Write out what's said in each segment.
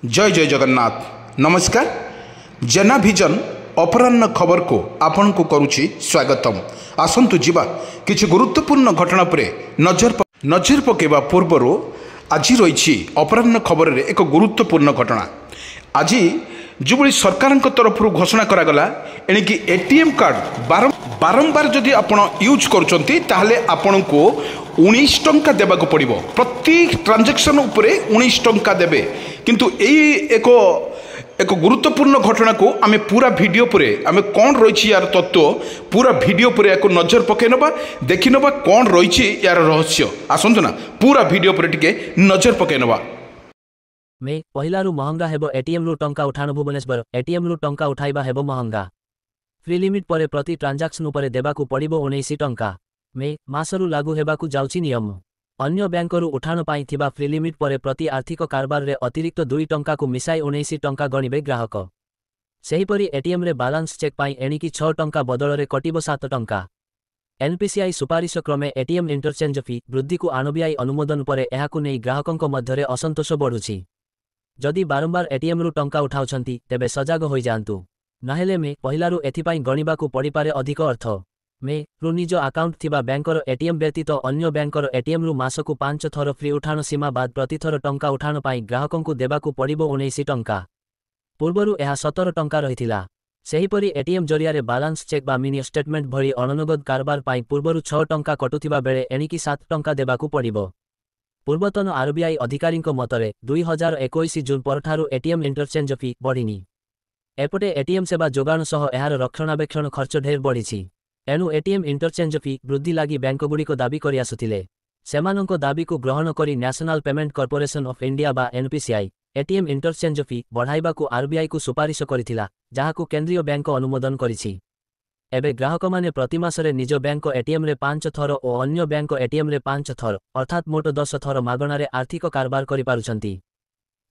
जय जय जगन्नाथ नमस्कार। जेना विजन अपराह्न खबर को आपण को करुछि स्वागतम। आसंतु जीवा किछि गुरुत्वपूर्ण घटना पर नजर पकेबा पूर्व आज रही अपराह्न खबर रे एक गुरुत्वपूर्ण घटना। आज जो सरकार तरफ घोषणा करागला एणिकी एटीएम कार्ड बारंबार जदि आपण यूज करुचंती ताहले आपण को 19 टंका देबा को पड़िबो। प्रति ट्रांजैक्शन उपरे 19 टंका देबे। किंतु एई एक गुरुत्वपूर्ण घटना को आमे पूरा वीडियो परे आमे कौन रही यार तत्व पूरा वीडियो परे एक नजर पके नबा देखि नबा कौन रही यार रहस्य। आसंतु ना पूरा वीडियो परे टिके नजर पके नबा। मे पहिलारू महंगा हेबो एटीएम रु टंका उठाण भुवनेश्वर एटीएम रु टंका उठाइबा हेबो महंगा। फ्री लिमिट परे प्रति ट्रांजैक्शन उपरे देबाकू पड़िबो 19 टंका। मे मासरू लागू हेबाकू जाउची नियम। अन्य बैंकरू उठाण पाई थिबा फ्री लिमिट परे प्रति आर्थिक कारबार रे अतिरिक्त 2 टंका को मिसाई 19 टंका गणिबे ग्राहक। सेहीपरि एटीएम रे बैलेंस चेक पाई एणिकी 6 टंका बदल रे कटिबो 7 टंका। एनपीसीआई सुपारिश क्रमे एटीएम इंटरचेंज फी वृद्धि को आरबीआई अनुमोदन परे एहाकू नै ग्राहकंक मध्यरे असंतोष बढ़ुछि। जदि बारंबार एटीएम रु टंका उठाउछंती तेबे सजाग होई जांतु। नहेले मे पहिलारू एथिपाई गणिबाकू पड़िपारे अधिक अर्थ। मे रु निज अकाउंट थिबा बैंकर एटीएम व्यतीत अन्य बैंकर एटीएम रु मासकू 5 थर फ्री उठाण सीमा बाद प्रतिथर टंका उठाण पाई ग्राहकंकू देबाकू पड़िबो 19 टंका। पूर्वरू एहा 17 टंका रहिथिला। सेहीपरि एटीएम जरिया बैलेंस चेक बा मिनी स्टेटमेंट भली अननगद कारबार पाई पूर्वरू 6 टंका कटुथिबा बेले एणिकी 7 टंका देबाकू पड़िबो। पूर्वतन आरबीआई अधिकारी मतरे 2021 जून परठारू एटीएम इंटरचेंज फी बढ़िनी। एपटे एटीएम सेवा जोगाण सह एहार रक्षणाबेक्षण खर्च ढेर बढ़ी। एणु एटीएम इंटरचेंज फी वृद्धि लगी बैंकगुड़िक दाबी करि आसुथिले। सेमानंको दाबी को ग्रहण करी national payment corporation of India बा एनपीसीआई एटीएम इंटरचेंज फी बढ़ाइबाकू आरबीआई को सुपारिश करिथिला, जाहाकू केंद्रीय बैंक अनुमोदन करिछि। एबे ग्राहक माने प्रति मासरे निज बैंक एटीएम रे 5 थर और अन्य बैंक एटीएम रे 5 थर अर्थात मोट 10 थर मागणारे आर्थिक कारबार करि पारुछंती।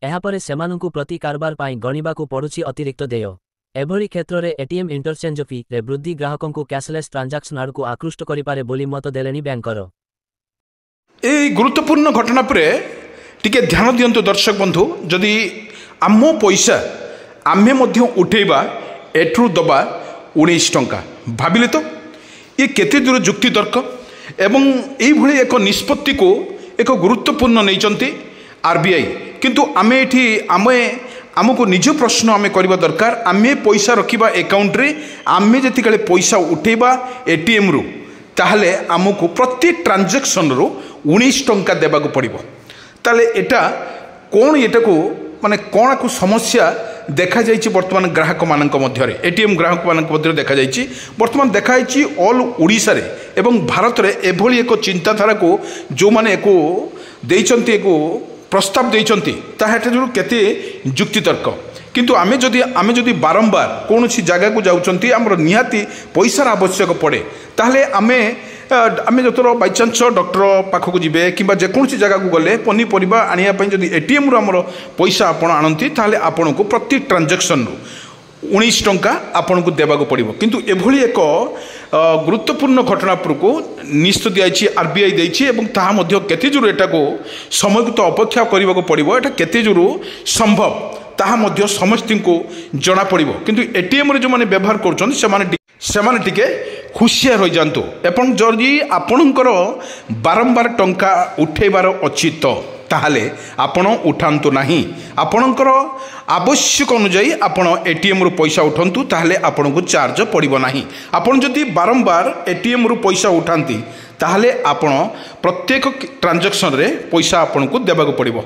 एहापरे सेमानंकू प्रति कारबार पाई गणिबाकू पड़ुछि अतिरिक्त देय। एभली क्षेत्र रे एटीएम इंटरचेंज फी रे वृद्धि ग्राहकंकू कैशलेस ट्रांजैक्शन आड़कू आकृष्ट करि पारे बोली मत देलेनी बैंकर। ए गुरुत्वपूर्ण घटना पर टिके ध्यान दियंतु दर्शक बंधु। जदि आम पैसा आमे मध्य उठेबा एठरू दबा 19 टंका भाविले तो ये केते दूर जुक्ति तर्क एवं यही एक निष्पत्ति को एक गुरुत्वपूर्ण नहीं आरबीआई। किंतु आमे एठी आमको निज प्रश्न आमे करबा दरकार। आमे पैसा रखिबा अकाउंट रे आमे जतिकाले पैसा उठेबा एटीएम रु ताहले आमको प्रति ट्रांजैक्शन रु 19 टंका देबाको पड़िबो। ताले एटा कोन एटा को माने कोन को समस्या देखा जाइछि वर्तमान ग्राहक मानक मध्यरे एटीएम ग्राहक मानक मध्यरे देखा जाइछि। वर्तमान देखा जाइछि ऑल ओडिशा रे एवं भारत रे एभली एक चिंताधारा को जो माने एको देइचंती एको प्रस्ताव देइचंती ताहाटे जो केते जुक्ति तर्क। किंतु आमे जदि बारंबार कौन सी जगह को जाउचंती हमर निहाती पैसार आवश्यक पड़े ताहले आमे जतरो बाय चांस डॉक्टर पाखक जिबे किबा जेकोसी जगह को गले पनीपरिबा आनिया पई जदि एटीएम रु हमर पैसा आपण आनंती ताहले आपण को प्रति ट्रांजैक्शन रु 19 टंका आपण को देबा को पड़िबो। किंतु एभली एक गुरुत्वपूर्ण घटना को निष्पत्ति आइछि आरबीआई देइछि एवं ताहा मध्य केते जुरु एटा को समय तो अपेक्षा करबा को पड़िबो। एटा केते जुरु संभव ताहा मध्य समस्त को जना पड़िबो। किंतु एटीएम रे जो माने व्यवहार करछन सेमाने टिके खुशिया रहि जानतो। एपन जदि आपणकर बारंबार टंका उठेबार अछि तो ताहले आपण उठांतु नाही। आपणकर आवश्यक अनुसार आपण एटीएम रु पैसा उठंतु ताहले आपण को चार्ज पड़िबो नाही। आपण जदि बारंबार एटीएम रु पैसा उठांती ताहले आपण प्रत्येक ट्रांजैक्शन रे पैसा आपण को देबा को पड़िबो।